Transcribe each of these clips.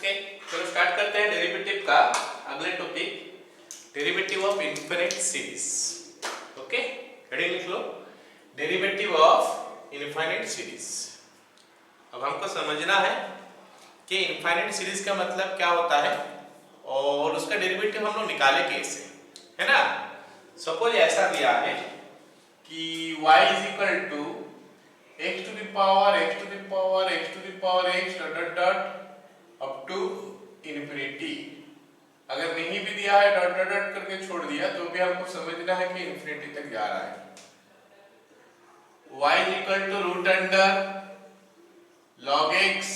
Okay, चलो start करते हैं डेरिवेटिव का अगले topic, derivative of infinite series. Okay, heading लिख लो, डेरिवेटिव ऑफ इनफिनिट सीरीज। अब हमको समझना है कि इनफिनिट सीरीज का मतलब क्या होता है और उसका डेरिवेटिव हम लोग निकाले कैसे, है ना। सपोज ऐसा दिया है कि y is equal to x to the power x to the power x to the power x dot dot up to infinity. अगर नहीं भी दिया है डॉट डॉट डॉट करके छोड़ दिया तो भी हमको समझना है कि इन्फिनिटी तक जा रहा है। y is equal to root under log x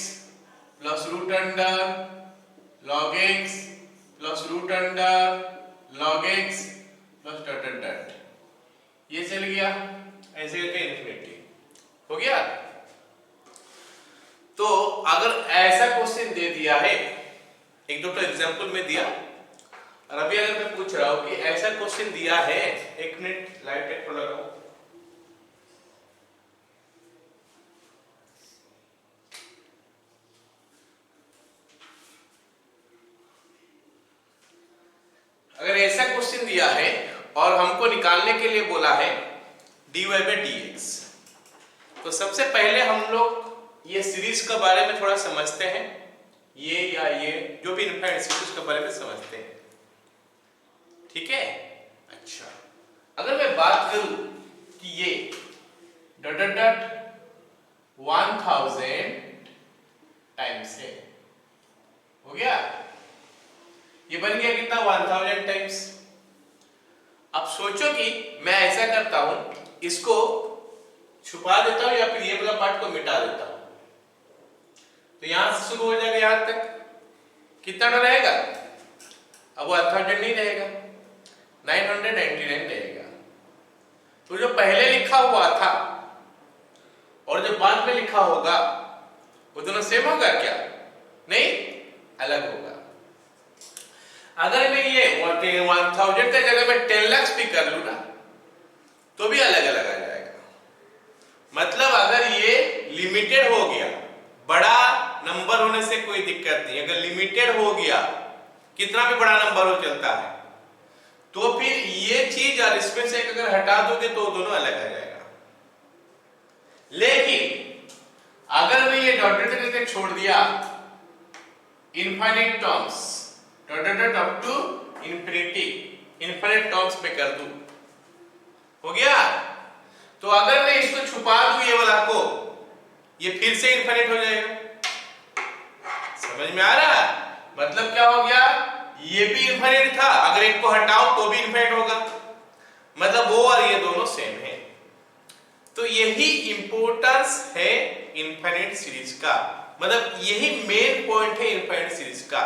plus root under log x plus root under log x plus dot dot dot. ये चल गया ऐसे करके इन्फिनिटी हो गया। तो अगर ऐसा क्वेश्चन दे दिया है, एक दो एग्जांपल में दिया, और अभी अगर मैं पूछ रहा हूं कि ऐसा क्वेश्चन दिया है, एक मिनट लाइट टेक को लगाओ। अगर ऐसा क्वेश्चन दिया है और हमको निकालने के लिए बोला है dy by dx, तो सबसे पहले हम लोग ये सीरीज के बारे में थोड़ा समझते हैं, ये या ये जो भी इनफिनिट सीरीज के बारे में समझते हैं, ठीक है। अच्छा, अगर मैं बात करूं कि ये डॉट डॉट डॉट 1000 टाइम्स है, हो गया, ये बन गया कितना 1000 टाइम्स। अब सोचो कि मैं ऐसा करता हूं, इसको छुपा देता हूं या फिर ये वाला पार्ट को मिटा देता हूं, तो यहां से शुरू हो जाएगा यहां तक कितना रहेगा, अब 1000 नहीं रहेगा, 999 रहेगा। तो जो पहले लिखा हुआ था और जो बाद में लिखा होगा वो दोनों सेम होगा क्या? नहीं, अलग होगा। अगर मैं ये 1000 के जगह में 10 लाख भी कर लूं ना तो भी अलग अलग आ जाएगा। मतलब अगर ये लिमिटेड हो गया, बड़ा नंबर होने से कोई दिक्कत नहीं, अगर लिमिटेड हो गया, कितना भी बड़ा नंबर हो चलता है, तो फिर ये चीज और इसमें से अगर हटा दोगे तो दोनों अलग आ जाएगा। लेकिन अगर मैं ये डॉट डॉट करके छोड़ दिया, infinite terms dot dot up to infinity, infinite terms पे कर दूं, हो गया। तो अगर मैं इसको छुपा दूं ये वाला को, ये फिर से इनफिनिट हो जाएगा। समझ में आ रहा? मतलब क्या हो गया, ये भी इनफिनिट था, अगर एक को हटाओ तो भी इनफिनिट होगा, मतलब वो और ये दोनों सेम है। तो यही इंपॉर्टेंस है इनफिनिट सीरीज का, मतलब यही मेन पॉइंट है इनफिनिट सीरीज का,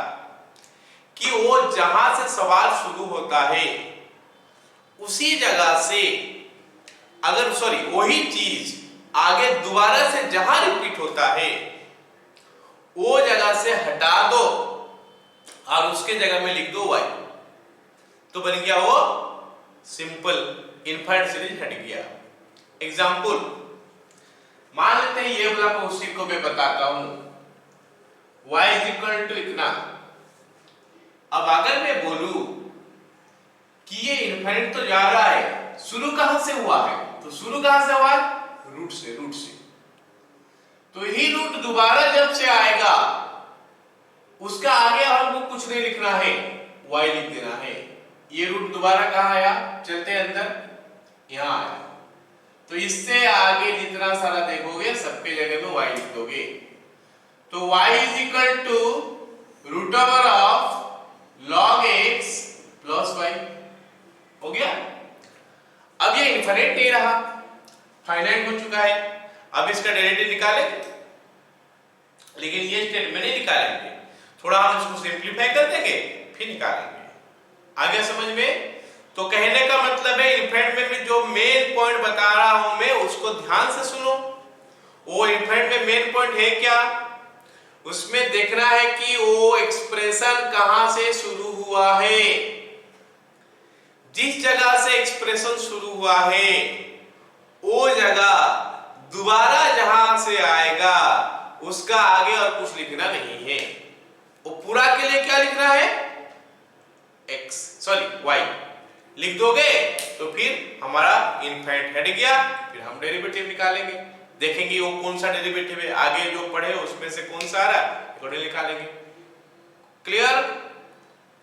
कि वो जहां से सवाल शुरू होता है उसी जगह से, अगर वही चीज आगे दोबारा से जहां रिपीट होता है वो जगह से हटा दो और उसके जगह में लिख दो y, तो बन गया वो सिंपल इनफिनिट सीरीज हट गया। एग्जांपल मान लेते हैं ये वाला क्वेश्चन को मैं बताता हूं, y इज इक्वल टू इतना। अब अगर मैं बोलूं कि ये इनफिनिट तो जा रहा है, शुरू कहां से हुआ है, तो शुरू कहां से हुआ, रूट से, रूट से। तो यही रूट दोबारा जब से आएगा उसका आगे हमको कुछ नहीं लिखना है, y लिख देना है। ये रूट दोबारा कहां आया, चलते अंदर, यहां आया, तो इससे आगे जितना सारा देखोगे सबके जगह में y लिख दोगे। तो y is equal to root over of log x plus y, हो गया। अब ये इनफिनिट नहीं रहा, फाइनाइट हो चुका है। अब इसका डेरिवेटिव निकालें, लेकिन ये स्टेटमेंट नहीं निकालेंगे, थोड़ा हम इसको सिंपलीफाई कर देंगे फिर निकालेंगे। आ गया समझ में? तो कहने का मतलब है इनफिनिट में जो मेन पॉइंट बता रहा हूं मैं उसको ध्यान से सुनो। वो इनफिनिट में मेन पॉइंट है क्या, उसमें देखना है कि वो एक्सप्रेशन कहां से शुरू हुआ है। जिस जगह से एक्सप्रेशन शुरू हुआ है वो जगह दोबारा जहां से आएगा उसका आगे और कुछ लिखना नहीं है, वो सॉरी y लिख दोगे तो फिर हमारा इनफाइनाइट हट गया, फिर हम डेरिवेटिव निकालेंगे, देखेंगे वो कौन सा डेरिवेटिव है, आगे जो पढ़े उसमें से कौन सा आ रहा है अकॉर्डिंगली निकालेंगे। क्लियर?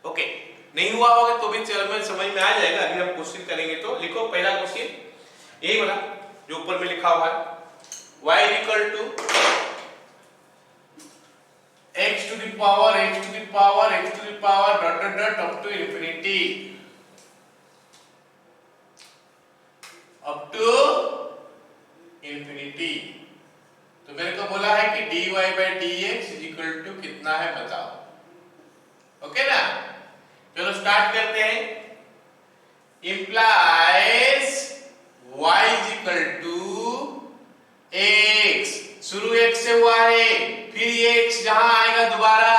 ओके, नहीं हुआ होगा तो भी चलो में समझ में आ जाएगा। अभी हम क्वेश्चन करेंगे तो लिखो पहला क्वेश्चन यही वाला जो ऊपर में लिखा हुआ है, y equal to x to the power x to the power x to the power dot dot dot up to infinity, up to infinity. तो मेरे को बोला है कि dy by dx is equal to कितना है बताओ। ओके ना, चलो स्टार्ट करते हैं। implies y is equal to x, शुरू x से हुआ है, फिर ये x जहां आएगा दोबारा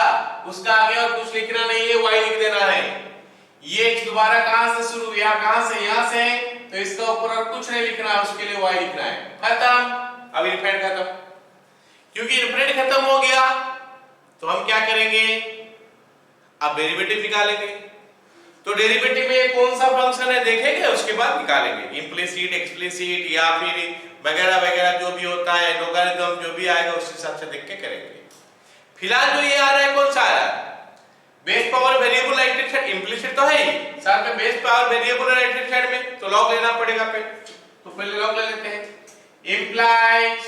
उसका आगे और कुछ लिखना नहीं है, y लिख देना है। ये x दोबारा कहां से शुरू, यहाँ कहां से, यहां से, तो इसका ऊपर और कुछ नहीं लिखना है, उसके लिए y लिखना है। खत्म, अब इनफिनिट खत्म। क्योंकि इनफिनिट खत्म हो गया तो हम क्या करेंगे, अब डेरिवेटिव निकालेंगे। तो डेरिवेटिव में कौन सा फंक्शन है देखेंगे, उसके बाद निकालेंगे इम्प्लिसिट एक्सप्लिसिट या फिर वगैरह वगैरह जो भी होता है, लॉगरिथम जो भी आएगा उस हिसाब से देख के करेंगे। फिलहाल जो ये आ रहा है कौन सा आ रहा है, base power variable right hand side, implicit तो है ही, साथ में base power variable right hand side में, तो लॉग लेना पड़ेगा पहले, तो पहले लॉग ले लेते हैं। Implies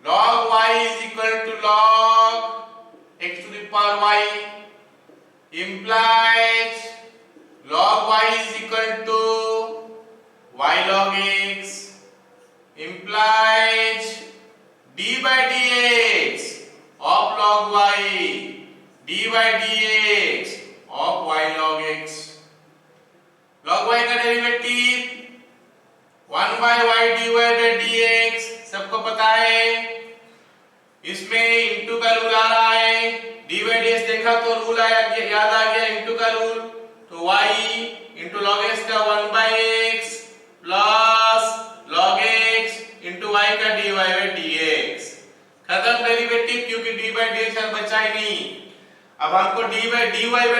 log y is equal to log x to the power y, implies log y is equal to y log x, implies d by dx of log y, d by dx of y log x। log y का derivative 1 by y dy by dx सबको पता है, इसमें into का rule आ रहा है, D by D x देखा तो रूल आया, याद आ गया इनटू का रूल, तो y इंटू लॉग एक्स का 1 by x plus log x into y का dy बाई dx। खत्म डेरिवेटिव, क्योंकि डी बाई डी एक्स बचा ही नहीं। अब हमको dy बाई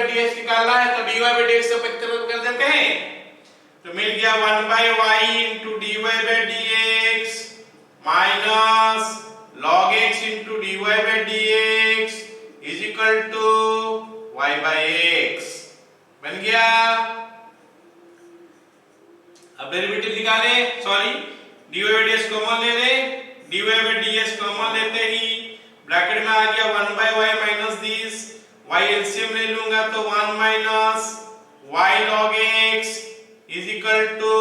dx निकालना है, तो dy बाई dx से प्रतिस्थापित कर देते हैं, तो मिल गया 1 by y into dy by dx minus log x into dy by dx is equal to y by x। बन गया। अब डेरिवेटिव निकाले, sorry dy by dx common ले ले, dy by dx कॉमन लेते ही ब्रैकेट में आ गया 1 by y minus this, y LCM ले लूंगा तो 1 minus y log x is equal to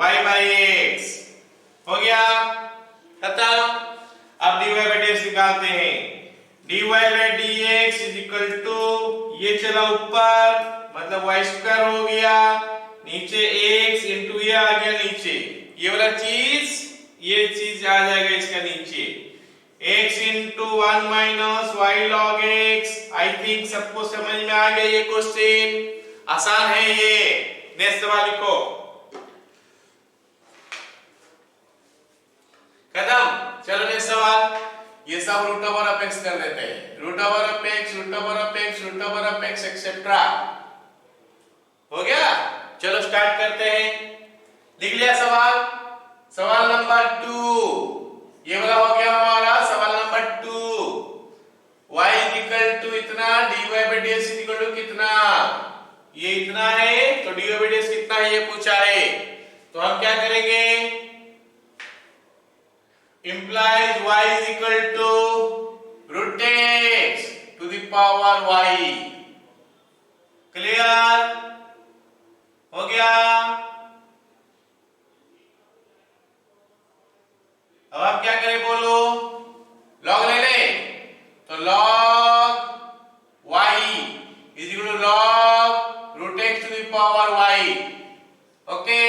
y by x। हो गया खत्म। अब dy by dx निकालते हैं, dy by dx is equal to, ये चला ऊपर मतलब y स्क्वायर हो गया, नीचे x इंटू ये आ गया नीचे, ये वाला चीज ये चीज आ जाएगा इसका नीचे, x into 1 minus y log x। I think सबको समझ में आ गया ये क्वेश्चन, आसान है ये। नेक्स्ट सवाल लिखो। खत्म, चलो नेक्स्ट सवाल, ये सब रूट ओवर ऑफ x कर देते हैं, root over of x, root over of x, root over of x etcetera. हो गया, चलो स्टार्ट करते हैं। लिख लिया सवाल, सवाल नंबर 2 ये वाला हो गया हमारा सवाल नंबर 2। y इक्वल टू इतना, dy by dx equal to कितना, ये इतना है, तो dy by dx कितना है ये पूछा है, तो हम क्या करेंगे, implies y is equal to root x to the power y। Clear हो गया। अब आप क्या करें बोलो, लॉग ले ले, तो log y is equal to log root x to the power y। Okay,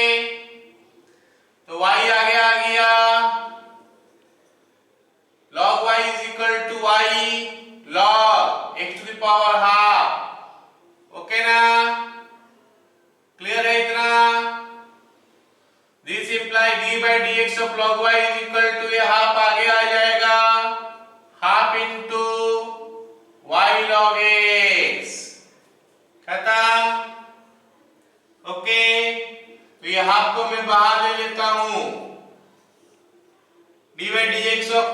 तो y आगे आ गया, log y is equal to y log x to the power half. Okay ना, क्लियर है इतना। This imply d by dx of log y is equal to, ये half आगे आ जाएगा, half into y log x। खत्म। Half को मैं बाहर ले लेता हूं, dy by dx of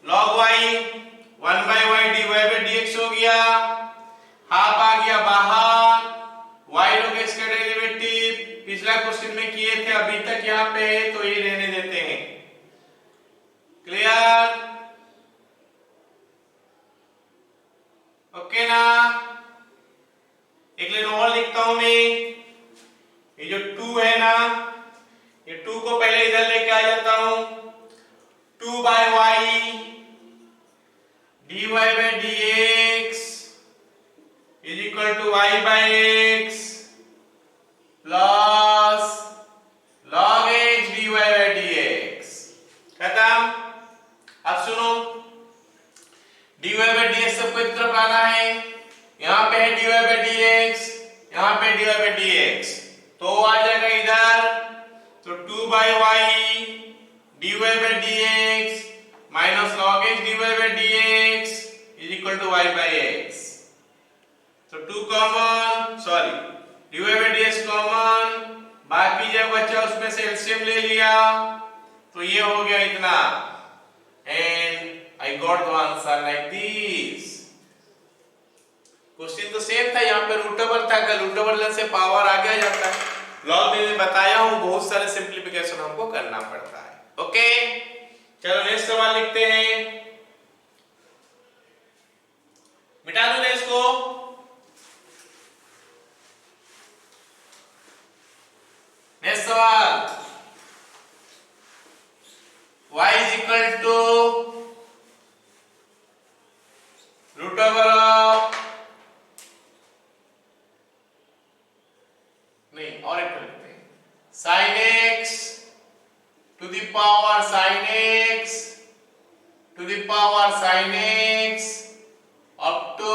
log y 1 by y dy by dx हो गया, हाफ आ गया बाहर, y log x का डेरिवेटिव पिछला क्वेश्चन में किए थे, अभी तक यहाँ पे है तो ये रहने देते हैं। क्लियर? ओके ना? एक लाइन और लिखता हूं मैं, ये जो 2 है ना, ये 2 को पहले इधर लेके आ जाता हूं, 2 by y dy by dx is equal to y by x plus log x dy by dx। खत्म। अब सुनो, dy by dx सबको एक तरफ लाना है, यहां पे है dy by dx, यहां पे dy by dx, तो आ जाएगा इधर, तो 2 by y dy by dx minus log x dy by dx is equal to y by x। तो 2 common, sorry dy by dx common, बाकी जो बचा उसमें से एलसीएम ले लिया, तो ये हो गया इतना, and I got the answer like this. Question तो सेम था, यहाँ पे रूट ओवर था, अगर रूट ओवर से पावर आगे जाता है, लॉग में बताया हूं बहुत सारे सिंप्लीफिकेशन हमको करना पड़ता है। ओके, चलो नेक्स्ट सवाल लिखते हैं, मिटा दूं इसको, नेक्स्ट सवाल, y is equal to root over of, नहीं और एक लिखते हैं, sin x to the power sin x to the power sin x up to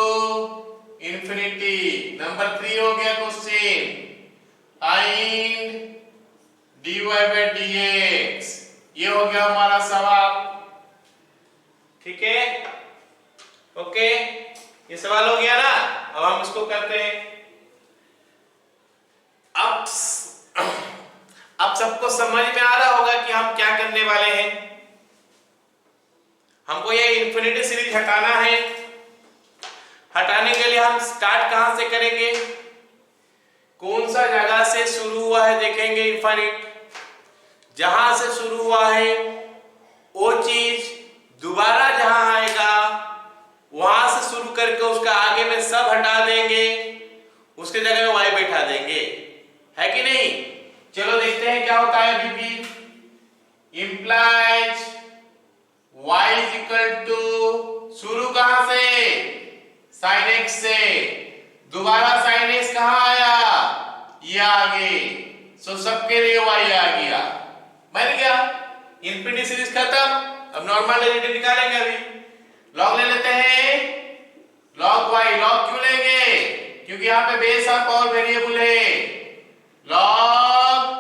infinity। Number 3 हो गया question, sin dy by dx, ये हो गया हमारा सवाल। ठीक है, ओके, ये सवाल हो गया ना। अब हम इसको करते हैं, अब सबको समझ में आ रहा होगा कि हम क्या करने वाले हैं। हमको ये इंफिनिटी सीरीज हटाना है, हटाने के लिए हम स्टार्ट कहां से करेंगे, कौन सा जगह से शुरू हुआ है देखेंगे, इंफिनिट जहां से शुरू हुआ है वो चीज दोबारा जहां आएगा वहां से शुरू करके उसका आगे में सब हटा देंगे, उसके जगह में y बैठा देंगे, है कि नहीं। चलो देखते हैं क्या होता है। BP implies y is equal to, शुरू कहां से, sin x से, दोबारा sin x कहां आया, ये आगे, सो सबके लिए y आ गया, बन गया, इंफिनिटी सीरीज खत्म। अब नॉर्मल डेरिवेटिव निकालेंगे, अभी लॉग ले लेते हैं, लॉग y, लॉग क्यों लेंगे, क्योंकि यहाँ पे बेस ऑफ पावर वेरिएबल है, log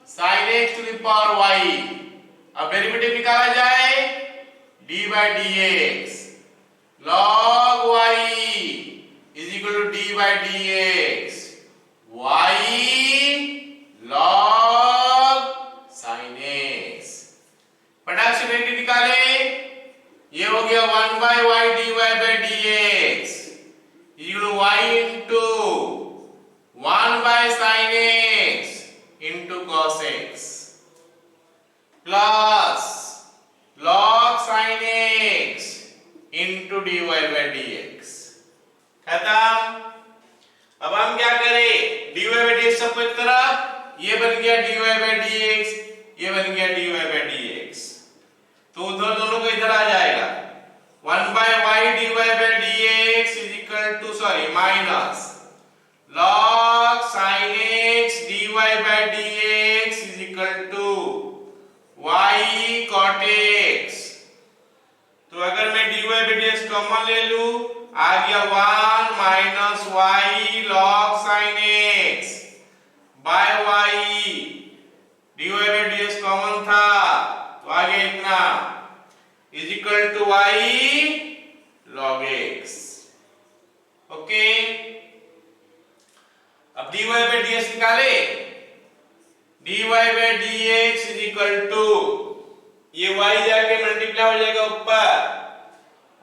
sin x to the power y। अब डेरिवेटिव निकाला जाए, d by dx log y is equal to d by dx y log sin x। फटाक से डेरिवेटिव निकाले, ये हो गया 1 by y dy by dx equal to y into 1 by sin x into cos x plus log sin x into dy by dx। खत्म। अब हम क्या करें, dy by dx सबको एक तरफ, ये बन गया dy by dx, ये बन गया dy by dx, तो उधर दोनों को इधर आ जाएगा, 1 by y dy by dx is equal to, sorry minus log sin x dy by dx is equal to y cot x। तो अगर मैं dy by dx कॉमन ले लूं, आ गया 1 minus y log sin x by y, dy by dx common था तो आ गया इतना, is equal to y log x। Okay, अब dy by dx निकाले, dy by dx is equal to, ये y जाके मल्टीप्लाई हो जाएगा ऊपर,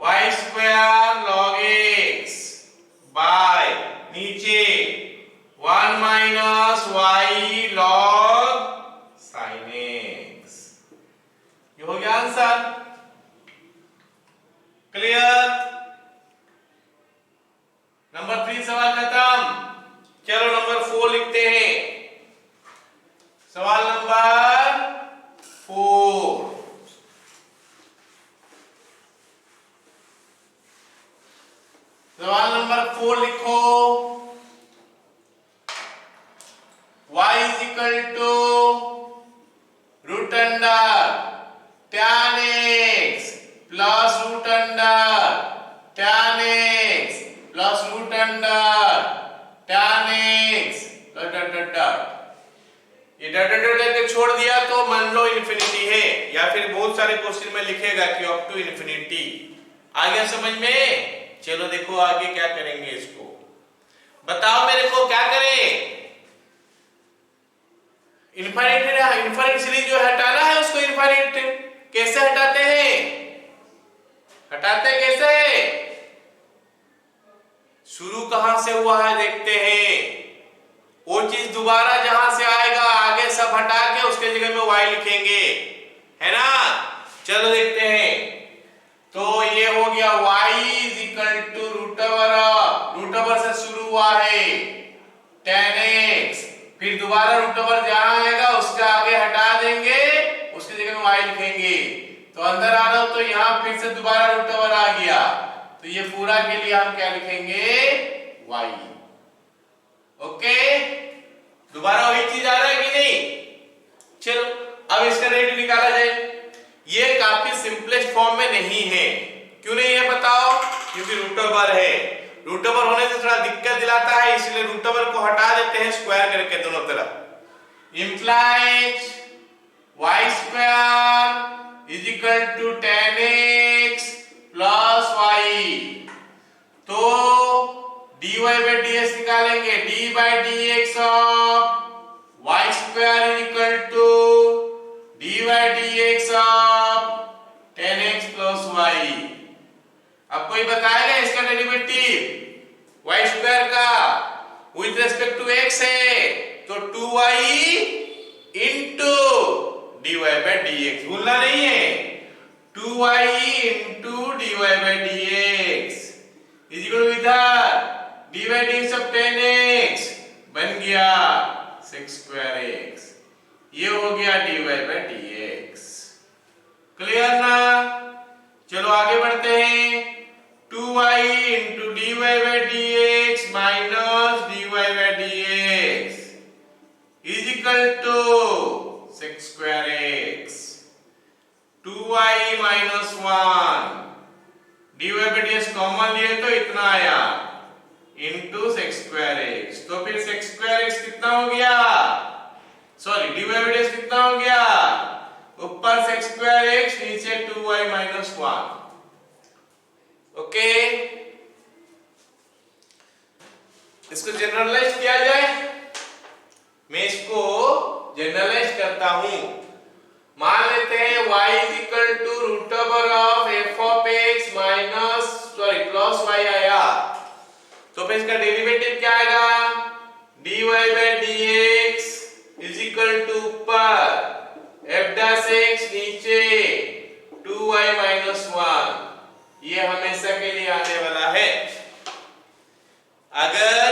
y square log x by नीचे 1 minus y log sin x। ये हो गया आंसर। क्लियर? नंबर 3 सवाल खत्म। चलो नंबर 4 लिखते हैं। सवाल नंबर 4, सवाल नंबर 4 लिखो। y is equal to root under tan x plus root under tan x plus root under tan x dot. ये डॉट डॉट करके छोड़ दिया तो मान लो इन्फिनिटी है, या फिर बहुत सारे क्वेश्चन में लिखेगा कि अप टू इन्फिनिटी। आ गया समझ में? चलो देखो आगे क्या करेंगे, इसको बताओ मेरे को क्या करें। इनफाइनाइट सीरीज जो हटाना है उसको इनफाइनाइट कैसे हटाते हैं? हटाते कैसे? शुरू कहां से हुआ है देखते हैं। वो चीज दोबारा जहां से आएगा आगे सब हटा के उसके जगह में y लिखेंगे, है ना? चलो देखते हैं। तो ये हो गया y is equal to root over से शुरू हुआ है tan x, फिर दोबारा रूट ओवर जहां आएगा उसके आगे हटा देंगे, उसकी जगह में y लिखेंगे। तो अंदर आ रहा हो तो यहां फिर से दोबारा रूट ओवर आ गया, तो ये पूरा के लिए हम क्या लिखेंगे? y। ओके, दोबारा वही चीज आ रहा है कि नहीं? चलो अब इसका रेट निकाला जाए। ये काफी सिंपलेस्ट फॉर्म में नहीं है। क्यों नहीं है बताओ? क्योंकि रूट ओवर है। रूट ओवर होने से थोड़ा दिक्कत दिलाता है, इसलिए रूट ओवर को हटा देते हैं स्क्वायर करके दोनों तरफ। Implies y square is equal to tan x plus y। तो dy बाई dx निकालेंगे, d by dx of y square is equal to d by dx of tan x plus y। अब कोई बताएगा इसका derivative y square का with respect to x है, तो 2y into dy by dx, भूलना नहीं है। 2y into dy by dx is equal to इधर dy by dx of tan x बन गया sec स्क्वायर x। ये हो गया dy बाई dx। क्लियर ना? चलो आगे बढ़ते हैं। 2y into dy by dx minus dy by dx is equal to sec square x। 2y minus 1 dy by dx common लिए तो इतना आया इंटू sec स्क्वायर x। तो फिर sec स्क्वायर x कितना हो गया? सॉरी, dy बाई dx कितना हो गया? ऊपर sec स्क्वायर x, नीचे 2y माइनस 1। ओके, इसको जनरलाइज किया जाए। मैं इसको जनरलाइज करता हूं। मान लेते हैं y is equal to root over of f of x minus plus y आया, तो फिर इसका डेरिवेटिव क्या आएगा? dy by dx is equal to ऊपर f डैश x नीचे 2y माइनस 1। ये हमेशा के लिए आने वाला है। अगर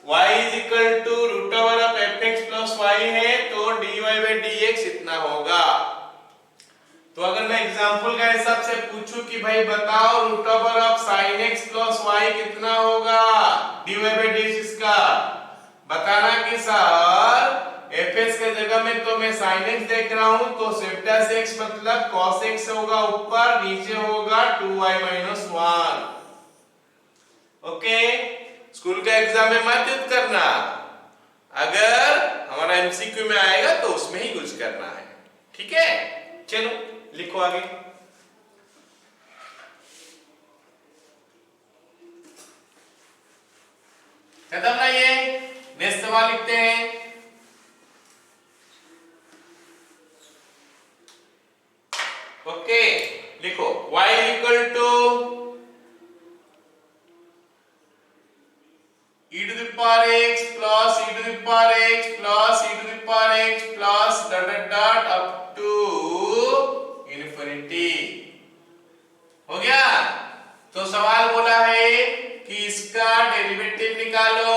y is equal to root over of fx plus y है तो dy बाई dx इतना होगा। तो अगर मैं एग्जांपल का हिसाब से पूछूं कि भाई बताओ root over of sin x plus y कितना होगा dy बाई dx का, बताना कि सर fx के जगह में तो मैं sin x देख रहा हूं, तो sec x मतलब cos x होगा ऊपर, नीचे होगा 2y माइनस 1। ओके, स्कूल का एग्जाम में मत यूज करना, अगर हमारा एमसीक्यू में आएगा तो उसमें ही यूज करना है। ठीक है, चलो लिखो आगे। खत्म ना ये? नेक्स्ट सवाल लिखते हैं। power x plus e to the power x plus e to the power x plus dot dot dot up to infinity। हो गया? तो सवाल बोला है कि इसका डेरिवेटिव निकालो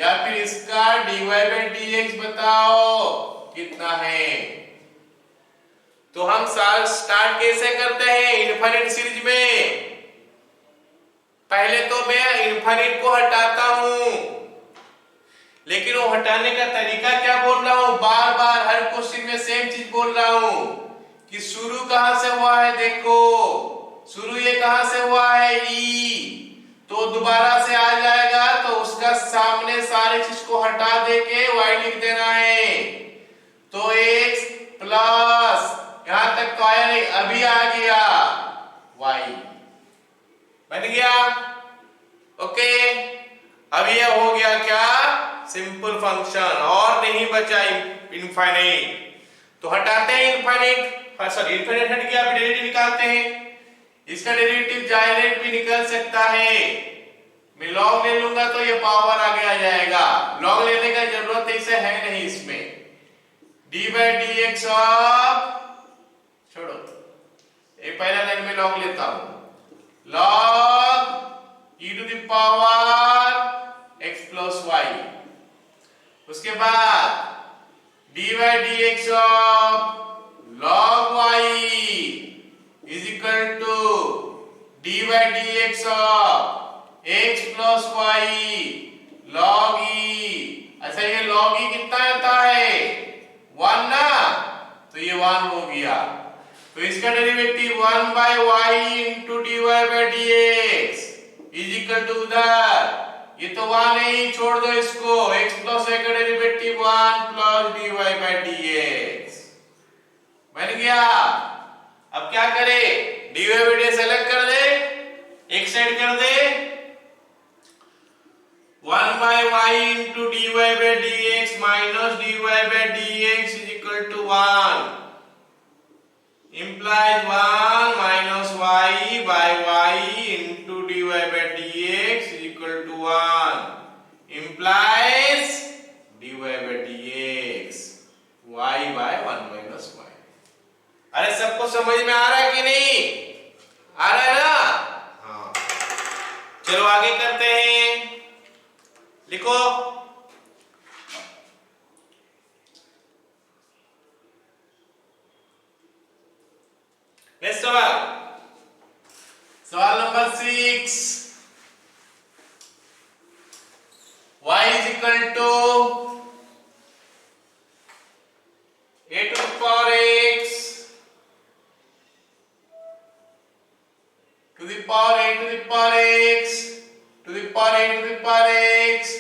या फिर इसका dy by dx बताओ कितना है। तो हम स्टार्ट कैसे करते हैं इनफिनिट सीरीज में? पहले तो मैं इनफिनिट को हटाता हूं, लेकिन वो हटाने का तरीका क्या बोल रहा हूं, बार बार हर क्वेश्चन में सेम चीज बोल रहा हूं कि शुरू कहां से हुआ है, देखो शुरू ये कहां से हुआ है ई, तो दोबारा से आ जाएगा तो उसका सामने सारे चीज को हटा देके y लिख देना है। तो x प्लस यहां तक तो आया नहीं, अभी आ गया y बन गया। ओके, अब यह हो गया क्या, सिंपल फंक्शन और नहीं बचा इनफाइनाइट। तो हटाते हैं इनफाइनाइट, सॉरी इनफाइनाइट हट गया, अभी डेरिवेटिव निकालते हैं। इसका डेरिवेटिव डायरेक्ट भी निकल सकता है, मैं लॉग ले लूंगा तो ये पावर आगे आ जाएगा, लॉग लेने का जरूरत ऐसे है नहीं इसमें। D by D x of, छोड़ो एक पहला लाइन में लॉग लेता हूं, log e to the power x plus y, उसके बाद dy dx of log y is equal to dy dx of x plus y log e। अच्छा ये log e कितना आता है 1 ना, तो ये 1 हो गया। तो इसका derivative 1 by y into dy by dx is equal to उधर, ये तो 1 है ही, छोड़ दो इसको, x plus y का derivative 1 plus dy by dx बन गया। अब क्या करें, dy by dx अलग कर दे, एक साइड कर दे, 1 by y into dy by dx minus dy by dx is equal to 1 implies 1 minus y by y into dy by dx is equal to 1 implies dy by dx y by 1 minus y। अरे सबको समझ में आ रहा है कि नहीं आ रहा है ना? हाँ, चलो आगे करते हैं, लिखो नेक्स्ट सवाल, सवाल number 6, y is equal to a to the power x to the power a to the power x to the power a to the power x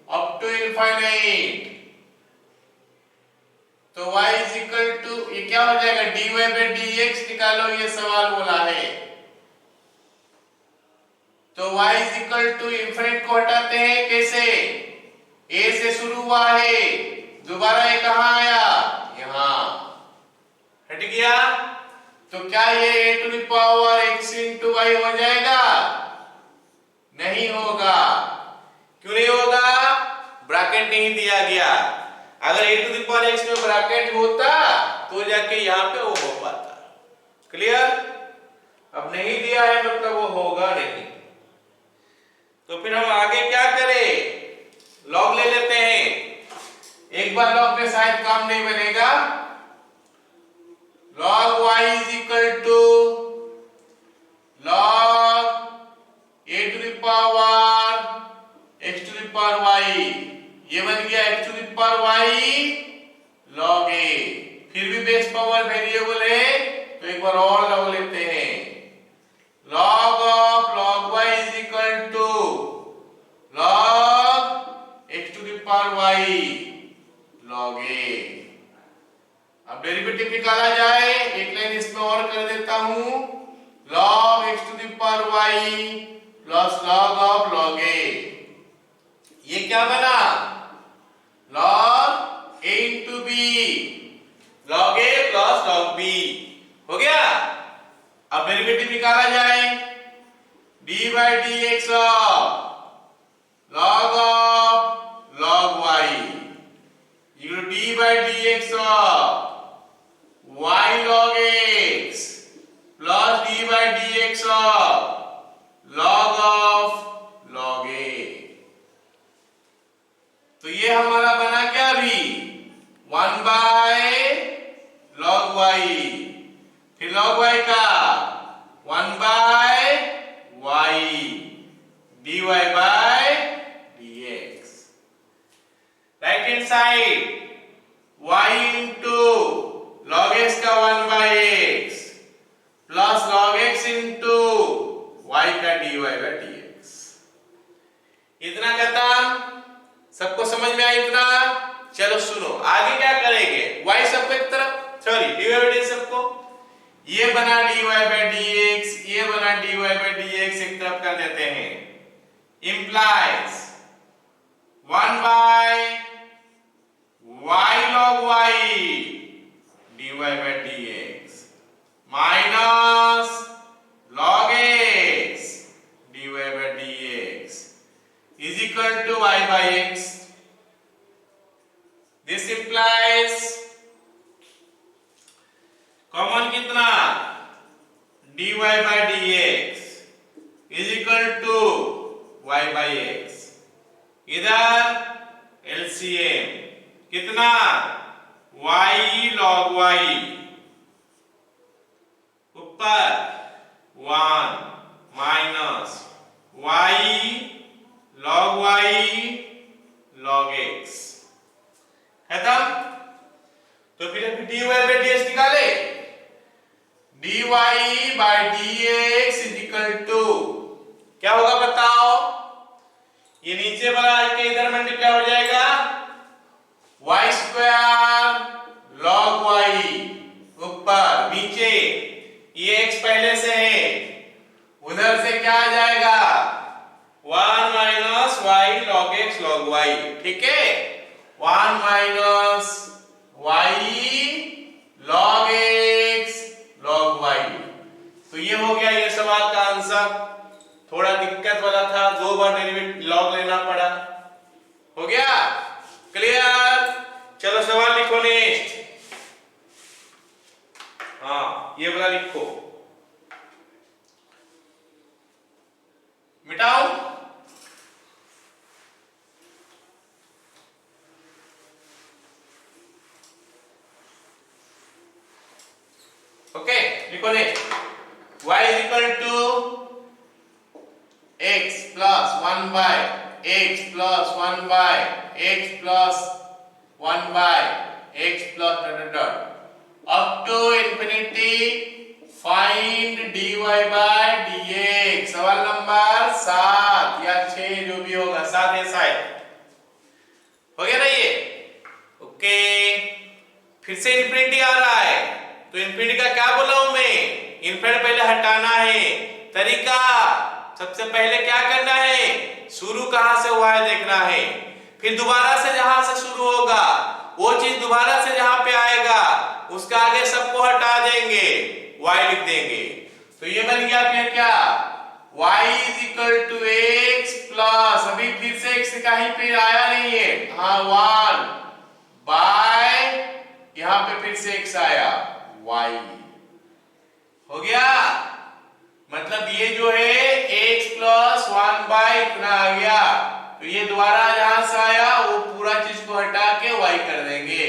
up to infinite। तो y is equal to, ये क्या हो जाएगा, dy by dx निकालो, ये सवाल बोला है। तो y is equal to infinite को हटाते हैं कैसे, a से शुरू हुआ है, दोबारा ये कहां आया, यहां हट गया। तो क्या ये a to the power x into y हो जाएगा, नहीं होगा। क्यों नहीं होगा, ब्रैकेट नहीं दिया गया, अगर a to the power x में ब्रैकेट होता तो जाके यहाँ पे वो हो पाता। क्लियर? अब नहीं दिया है मतलब वो होगा नहीं। तो फिर हम आगे क्या करें, लॉग ले लेते हैं, एक बार लॉग में शायद काम नहीं बनेगा। log y is equal to log a to the power x to the power y, ये बन गया x to the power y log a। फिर भी बेस पावर वेरिएबल है तो एक बार और लॉग लेते हैं, log of log y is equal to log x to the power y log a। अब डेरिवेटिव निकाला जाए, एक लाइन इसमें और कर देता हूं, log x to the power y plus log of log a, ये क्या बना, log a into b, log a plus log b हो गया। अब डेरिवेटिव निकाला जाए, d by dx of log of of y log x plus d by dx of log a। तो ये हमारा बना क्या अभी 1 by log y, फिर log y का 1 by y dy by dx। Right hand side y into log x का 1 by x plus log x into y का dy by dx। इतना खत्म, सबको समझ में आया इतना? चलो सुनो आगे क्या करेंगे, y सबको एक तरफ, सॉरी dy by dx सबको, ये बना dy by dx, ये बना dy by dx एक तरफ कर देते हैं, implies 1 by y log y dy by dx minus log x dy by dx is equal to y by x। This implies common कितना dy by dx is equal to y by x। इधर LCM कितना y log y ऊपर 1 minus y log y log x। खत्म? तो फिर dy by dx निकाले, dy by dx is equal to क्या होगा बताओ, ये नीचे वाला के इधर मल्टीप्लाई हो जाएगा y स्क्वायर log y ऊपर नीचे ये x पहले से है, उधर से क्या आ जाएगा 1 minus y log x log y। ठीक है, 1 minus y log x log y। तो ये हो गया ये सवाल का आंसर। थोड़ा दिक्कत वाला था, 2 बार डेरिवेटिव लॉग लेना पड़ा। हो गया क्लियर? चलो सवाल लिखो नेक्स्ट। हाँ ये वाला लिखो, मिटाओ। ओके लिखो next, y is equal to x plus 1 by x plus 1 by x plus 1 by x plus dot dot dot up to infinity find dy by dx। सवाल नंबर 7 या 6 जो भी होगा, 7 या शायद हो गया ना ये? ओके फिर से इंफिनिटी आ रहा है, तो इंफिनिटी का क्या बोला हूं मैं, इंफिनिटी पहले हटाना है। तरीका सबसे पहले क्या करना है, शुरू कहां से हुआ है देखना है, फिर दोबारा से जहां से शुरू होगा वो चीज दोबारा से जहां पे आएगा उसका आगे सबको हटा देंगे, y लिख देंगे। तो ये बन गया फिर क्या, y is equal to x plus, अभी फिर से x कहीं पे आया नहीं है, हाँ 1 बाय, यहां पे फिर से x आया y। हो गया, मतलब ये जो है x प्लस 1 बाय इतना आ गया, तो ये दोबारा जहां से आया वो पूरा चीज को हटा के y कर देंगे।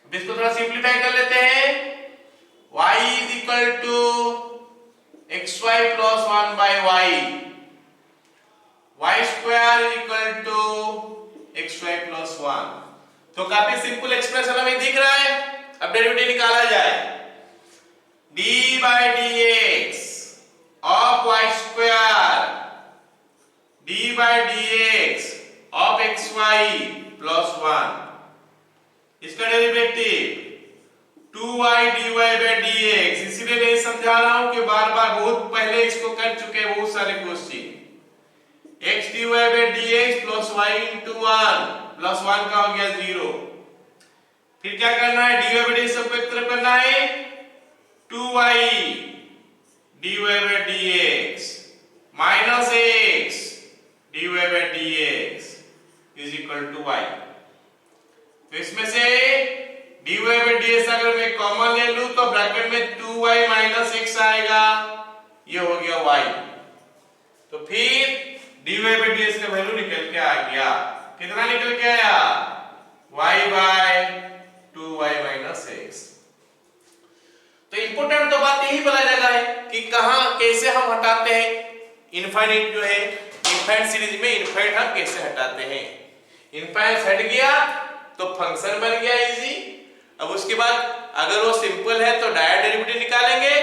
अब इसको थोड़ा सिंपलीफाई कर लेते हैं, y is equal to xy plus 1 by y square is equal to xy plus 1। तो काफी सिंपल एक्सप्रेशन हमें दिख रहा है। अब डेरिवेटिव निकाला जाए, d by dx of y square d by dx of xy plus 1, इसका derivative 2y dy by dx। इसीलिए मैं समझा रहा हूं कि बार बार बहुत पहले इसको कर चुके हैं बहुत सारे question. x dy by dx plus y into 1 plus 1 का हो गया 0। फिर क्या करना है, dy by dx सबको एक तरफ करना है, 2y dy by dx minus x dy by dx is equal to y। तो इसमें से तो फिर dy by dx का वैल्यू निकल के आ गया। कितना निकल के आया? y by 2y minus x। तो इंपोर्टेंट तो बात यही बोला जाएगा है कि कहां कैसे हम हटाते हैं इनफाइनाइट जो है इनफाइनाइट सीरीज में इनफाइनाइट हम कैसे हटाते हैं। इनफाइनाइट हट गया तो फंक्शन बन गया इजी। अब उसके बाद अगर वो सिंपल है तो डायरेक्ट डेरिवेटिव निकालेंगे,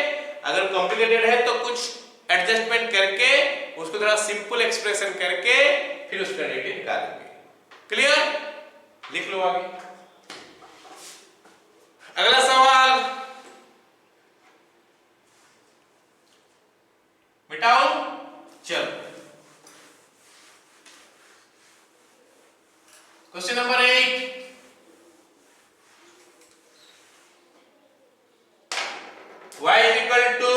अगर कॉम्प्लिकेटेड है तो कुछ एडजस्टमेंट करके उसको थोड़ा सिंपल एक्सप्रेशन करके फिर उसका डेरिवेटिव निकालेंगे। क्लियर? लिख लो आगे। अगला सवाल मिटाओ। चलो question number 8, y is equal to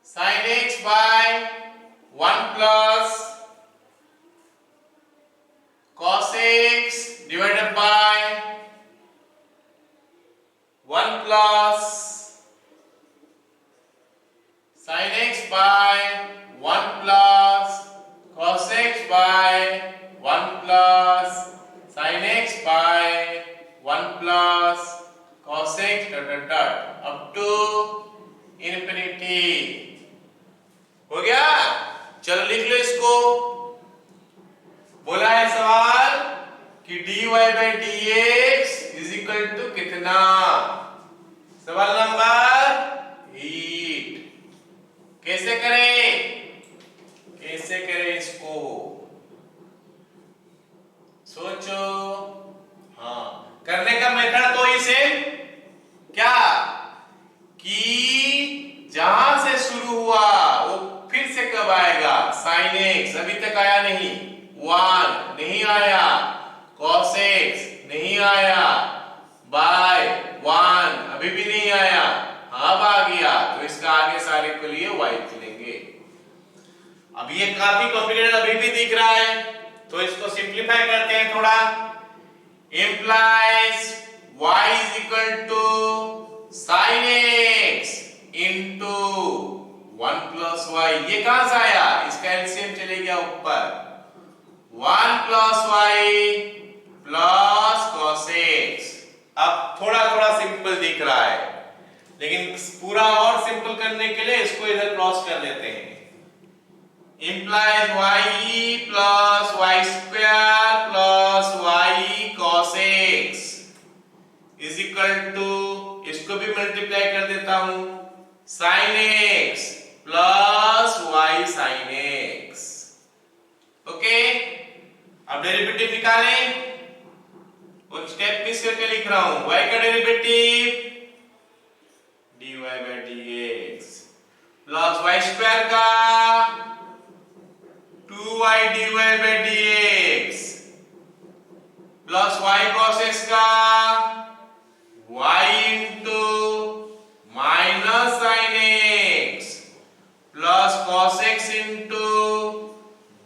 sin x by 1 plus cos x divided by 1 plus sin x by 1 plus cos x by 1 plus sin x by 1 plus cos x up to infinity। हो गया? चलो लिख लो इसको। बोला है सवाल कि dy by dx is equal to कितना? सवाल नंबर 8। कैसे करें इसको? सोचो। हाँ, करने का मेथड तो ही सेम। क्या कि जहां से शुरू हुआ वो फिर से कब आएगा? sin x अभी तक आया नहीं, 1 नहीं आया, cos x नहीं आया, by 1 अभी भी नहीं आया, अब आ गया तो इसका आगे सारे के लिए y लेंगे। अब ये काफी कॉम्प्लिकेटेड अभी भी दिख रहा है तो इसको सिंपलीफाई करते हैं थोड़ा। implies y is equal to sin x into 1 plus y। ये कहां से आया? इसका एलसीएम चले गया ऊपर। 1 plus y plus cos x। अब थोड़ा थोड़ा सिंपल दिख रहा है लेकिन पूरा और सिंपल करने के लिए इसको इधर क्रॉस कर लेते हैं। implies y plus y square plus y cos x is equal to, इसको भी मल्टीप्लाई कर देता हूं, sin x plus y sin x। Okay, अब डेरिवेटिव निकालें। वो स्टेप मिस करके लिख रहा हूं। y का derivative dy by dx plus y square का 2y dy by dx plus y cos x का y into minus sin x plus cos x into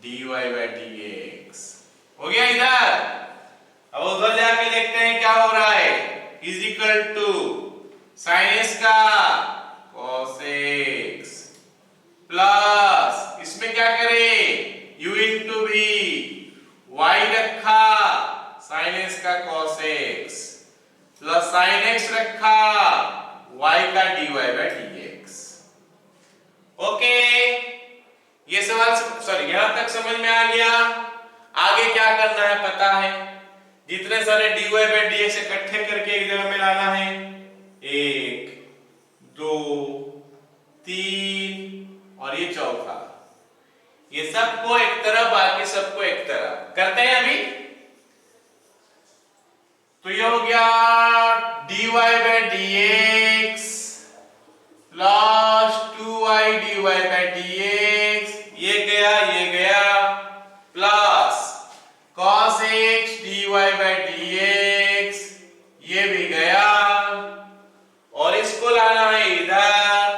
dy by dx। हो गया इधर? अब उधर जाके देखते हैं क्या हो रहा है। Is equal to sin x का cos x प्लस इसमें क्या करें u into v, y रखा sin x का cos x plus sin x रखा y का dy by dx। ओके, ये सवाल सॉरी यहां तक समझ में आ गया। आगे क्या करना है पता है, जितने सारे dy by dx इकट्ठे करके एक जगह में लाना है। 1 2 3 और ये चौथा, ये सबको एक तरफ बाकी सबको एक तरफ करते हैं अभी। तो ये हो गया dy by dx plus 2y dy by dx, ये गया plus cos x dy by dx, ये भी गया और इसको लाना है इधर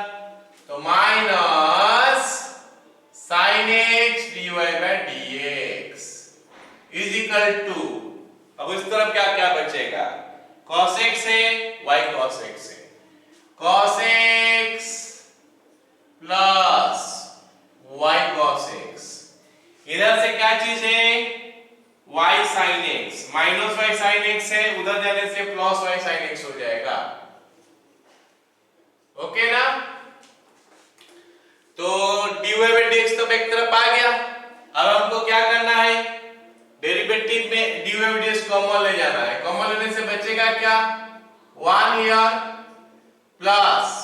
तो minus sin x dy by dx is equal to, अब इस तरफ क्या क्या बचेगा? cos x है, y cos x है, cos x plus y cos x। इधर से क्या चीज है, y sin x, minus y sin x है, उधर जाने से प्लस y sin x हो जाएगा। ओके ना, तो dy by dx तो एक तरफ आ गया। अब हमको क्या करना है, डेरिवेटिव में dy by dx कॉमन ले जाना है। कॉमन लेने से बचेगा क्या, 1 here plus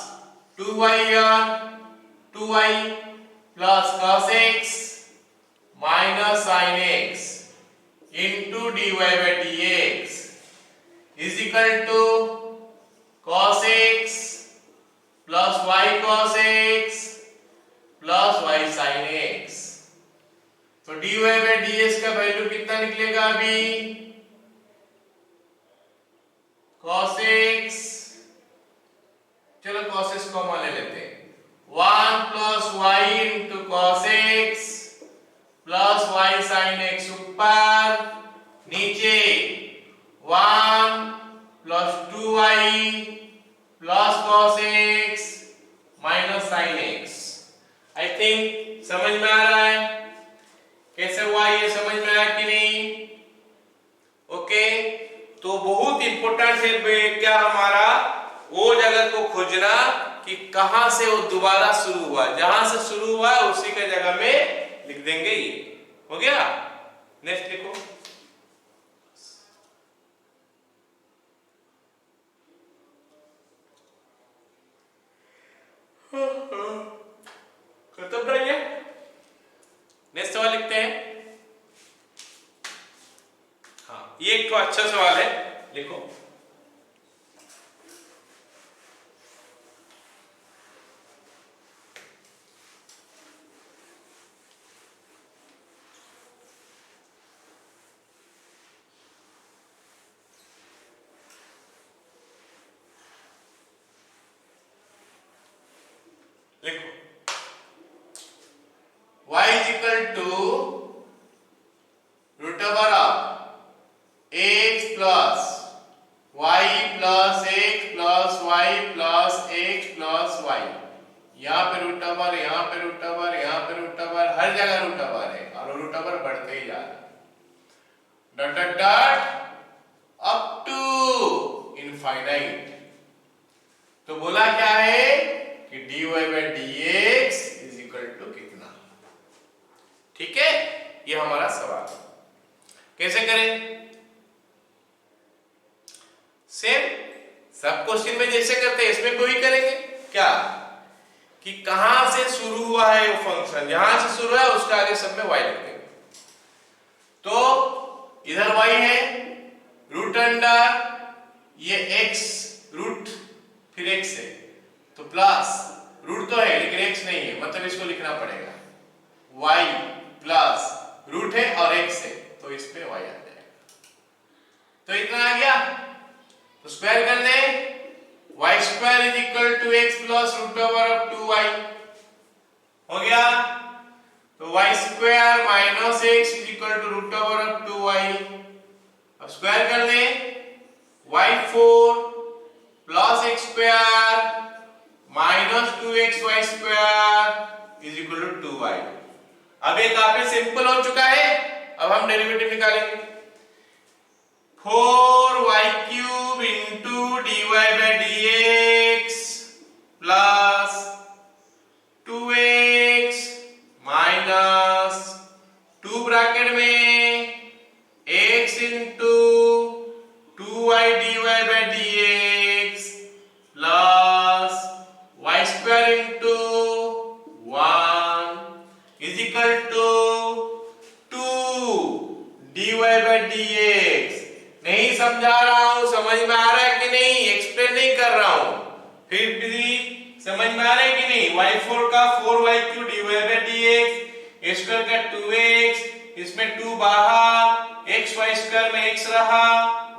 2y here 2y plus cos x minus sin x into dy by dx is equal to cos x plus y cos x plus y sin x। तो dy by dx का value कितना निकलेगा अभी, cos x, चलो cos x common ले लेते हैं, 1 plus y into cos x plus y sin x ऊपर, नीचे 1 plus 2y plus cos x minus sin x। I think समझ में आ रहा है कैसे हुआ, ये समझ में आया कि नहीं? ओके, तो बहुत इंपॉर्टेंट है क्या हमारा वो जगह को खोजना कि कहां से वो दोबारा शुरू हुआ, जहां से शुरू हुआ उसी के जगह में लिख देंगे। ये हो गया, नेक्स्ट लिखो। खत्म रही है, नेक्स्ट सवाल लिखते हैं। हाँ, ये एक तो अच्छा सवाल है, लिखो। लिखो y is equal to root over of x plus y plus x plus y plus x plus y। यहाँ पे रूट ओवर, यहाँ पे रूट ओवर, यहाँ पे रूट ओवर, हर जगह रूट ओवर है और रूट ओवर बढ़ते ही जा रहा है, dot dot dot up to infinite. तो बोला क्या है कि dy by dx is equal to कितना, ठीक है, ये हमारा सवाल। कैसे करें, सेम सब क्वेश्चन में जैसे करते हैं इसमें कोई करेंगे क्या, कि कहां से शुरू हुआ है वो फंक्शन, जहां से शुरू है उसका आगे सब में y लिख देंगे। तो इधर y है, रूट अंडर ये x रूट फिर x है, तो प्लस रूट तो है लेकिन x नहीं है, मतलब इसको लिखना पड़ेगा y प्लस रूट है और x है, तो इस पे y आ जाएगा। तो इतना आ गया, तो स्क्वायर कर ले, y square is equal to x plus root over of 2y हो गया। तो y square minus x is equal to root over of 2y। अब स्क्वायर कर ले, y4 plus x square minus 2xy square is equal to 2y। अब ये काफी simple हो चुका है, अब हम डेरिवेटिव निकालेंगे। 4y cube into dy by dx plus 2x minus 2 bracket में x into 2y dy by dx plus y square into 1 is equal to 2 dy by dx। नहीं समझा रहा हूं, समझ में आ रहा है कि नहीं, एक्सप्लेन नहीं कर रहा हूं, फिर भी समझ में आ रहा है कि नहीं। y4 का 4y cube dy by dx, x square का 2x, इसमें 2 बाहर, x y स्क्वायर में x रहा,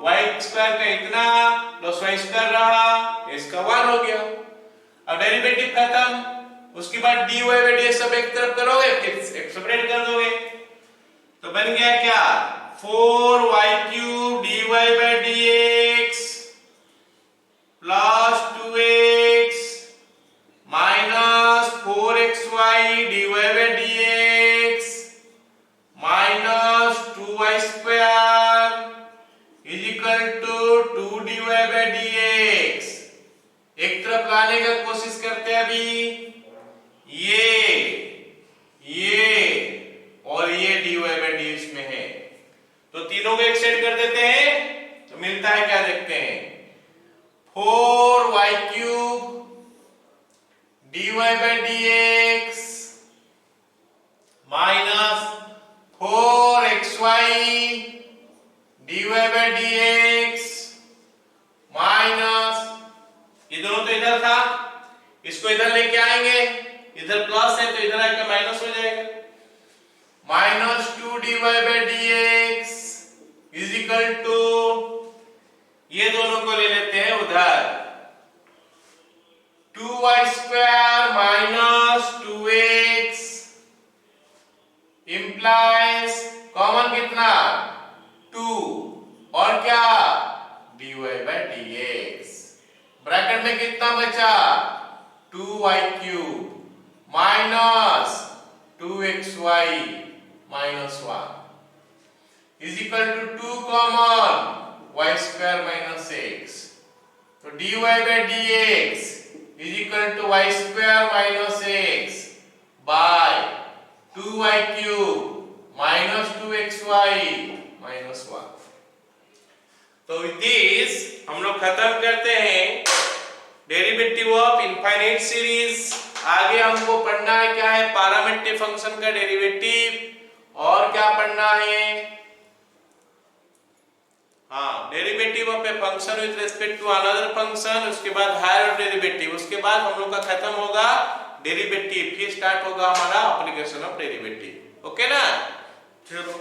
y स्क्वायर का इतना प्लस y स्क्वायर रहा, इसका 1 हो गया। अब डेरिवेटिव खत्म, उसके बाद dy by dx सब एक तरफ करोगे, फिर सेपरेट कर दोगे, तो बन गया क्या, 4y cube dy by dx plus 2x minus 4x ये और ये dy/d इसमें है, तो तीनों को एक्सटेंड कर देते हैं तो मिलता है क्या, देखते हैं 4y³ dy/dx minus 4xy dy/dx minus, ये दोनों तो इधर था, इसको इधर लेके आएंगे, इधर प्लस है तो इधर आकर माइनस हो जाएगा, -2 dy/dx इज इक्वल टू, ये दोनों को ले लेते हैं उधर 2y² minus 2x implies common कितना 2 और क्या dy/dx, ब्रैकेट में कितना बचा 2y³ minus 2xy minus 1 is equal to 2 common y² minus x, तो dy/dx is equal to y² minus x by 2y³ minus 2xy minus 1। तो विद दिस हम लोग खत्म करते हैं डेरिवेटिव ऑफ इनफाइनाइट सीरीज। आगे हमको पढ़ना है क्या है, पैरामेट्रिक फंक्शन का डेरिवेटिव, और क्या पढ़ना है, हाँ derivative of a function with respect to another function, उसके बाद हायर ऑर्डर डेरिवेटिव, उसके बाद हम लोग का खत्म होगा डेरिवेटिव, फिर स्टार्ट होगा हमारा एप्लीकेशन ऑफ डेरिवेटिव। ओके ना, चलो।